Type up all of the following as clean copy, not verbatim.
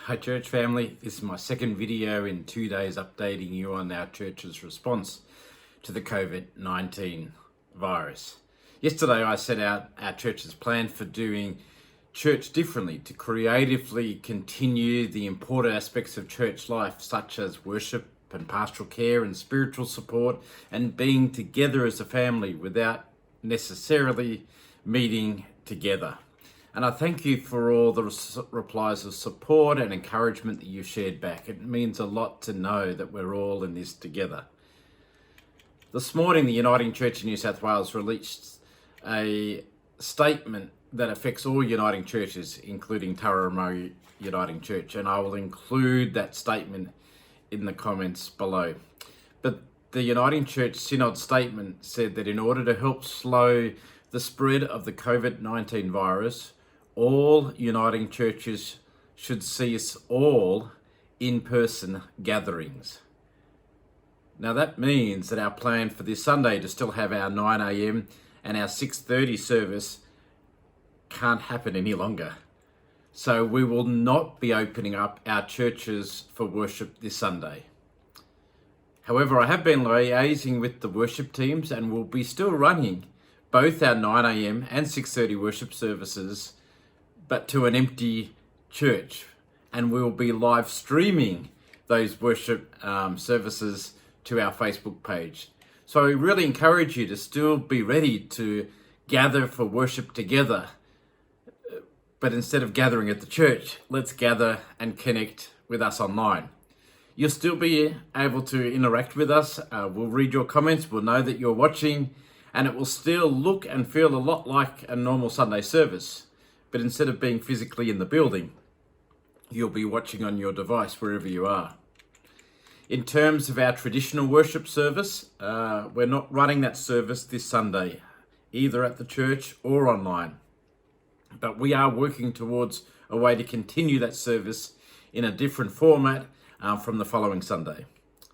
Hi church family, this is my second video in 2 days updating you on our church's response to the COVID-19 virus. Yesterday I set out our church's plan for doing church differently to creatively continue the important aspects of church life such as worship and pastoral care and spiritual support and being together as a family without necessarily meeting together. And I thank you for all the replies of support and encouragement that you shared back. It means a lot to know that we're all in this together. This morning, the Uniting Church in New South Wales released a statement that affects all Uniting churches, including Turramurra Uniting Church, and I will include that statement in the comments below. But the Uniting Church Synod statement said that in order to help slow the spread of the COVID-19 virus, all Uniting churches should cease all in-person gatherings. Now that means that our plan for this Sunday to still have our 9 a.m. and our 6:30 service can't happen any longer. So we will not be opening up our churches for worship this Sunday. However, I have been liaising with the worship teams and will be still running both our 9 a.m. and 6:30 worship services, but to an empty church. And we will be live streaming those worship services to our Facebook page. So I really encourage you to still be ready to gather for worship together. But instead of gathering at the church, let's gather and connect with us online. You'll still be able to interact with us. We'll read your comments. We'll know that you're watching, and it will still look and feel a lot like a normal Sunday service. But instead of being physically in the building, you'll be watching on your device wherever you are. In terms of our traditional worship service, we're not running that service this Sunday, either at the church or online. But we are working towards a way to continue that service in a different format from the following Sunday.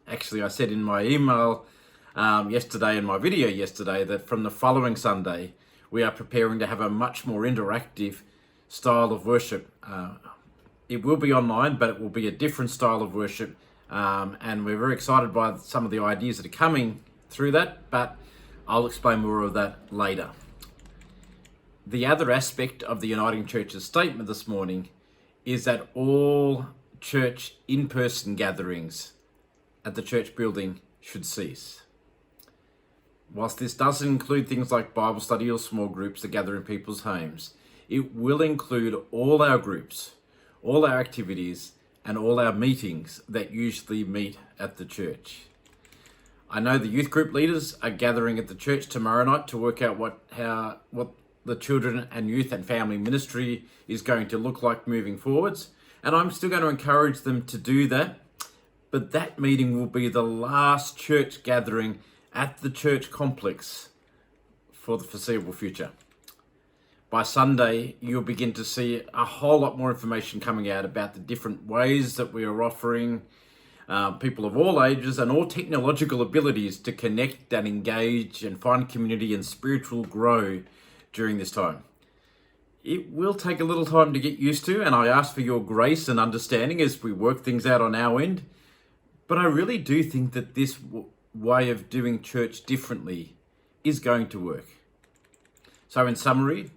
Actually, I said in my email yesterday, in my video yesterday, that from the following Sunday, we are preparing to have a much more interactive style of worship. It will be online, but it will be a different style of worship. And we're very excited by some of the ideas that are coming through that, but I'll explain more of that later. The other aspect of the Uniting Church's statement this morning is that all church in-person gatherings at the church building should cease. Whilst this doesn't include things like Bible study or small groups that gather in people's homes, it will include all our groups, all our activities, and all our meetings that usually meet at the church. I know the youth group leaders are gathering at the church tomorrow night to work out what the children and youth and family ministry is going to look like moving forwards. And I'm still going to encourage them to do that. But that meeting will be the last church gathering at the church complex for the foreseeable future. By Sunday, you'll begin to see a whole lot more information coming out about the different ways that we are offering people of all ages and all technological abilities to connect and engage and find community and spiritual grow during this time. It will take a little time to get used to, and I ask for your grace and understanding as we work things out on our end. But I really do think that this way of doing church differently is going to work. So in summary,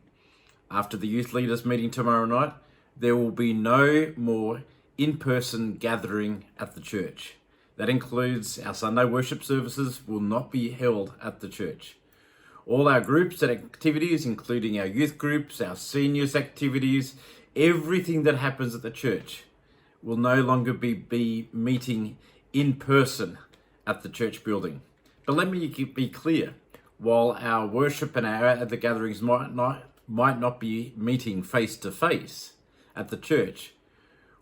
after the youth leaders meeting tomorrow night, there will be no more in-person gathering at the church. That includes our Sunday worship services will not be held at the church. All our groups and activities, including our youth groups, our seniors activities, everything that happens at the church will no longer be meeting in person at the church building. But let me be clear, while our worship and our other gatherings might not be meeting face to face at the church,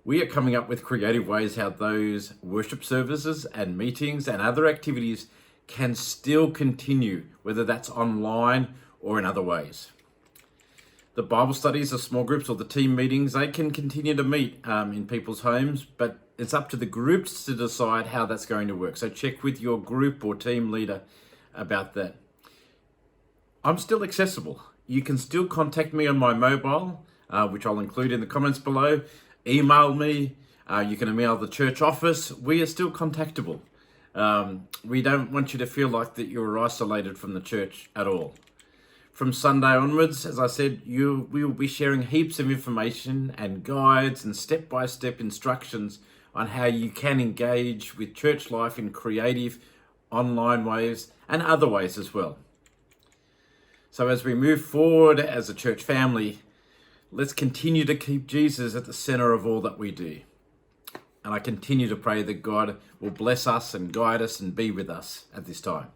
we are coming up with creative ways how those worship services and meetings and other activities can still continue, whether that's online or in other ways. The Bible studies, the small groups or the team meetings, they can continue to meet in people's homes, but it's up to the groups to decide how that's going to work. So check with your group or team leader about that. I'm still accessible. You can still contact me on my mobile, which I'll include in the comments below. Email me, You can email the church office. We are still contactable. We don't want you to feel like that you're isolated from the church at all. From Sunday onwards, as I said, we will be sharing heaps of information and guides and step-by-step instructions on how you can engage with church life in creative online ways and other ways as well. So as we move forward as a church family, let's continue to keep Jesus at the center of all that we do. And I continue to pray that God will bless us and guide us and be with us at this time.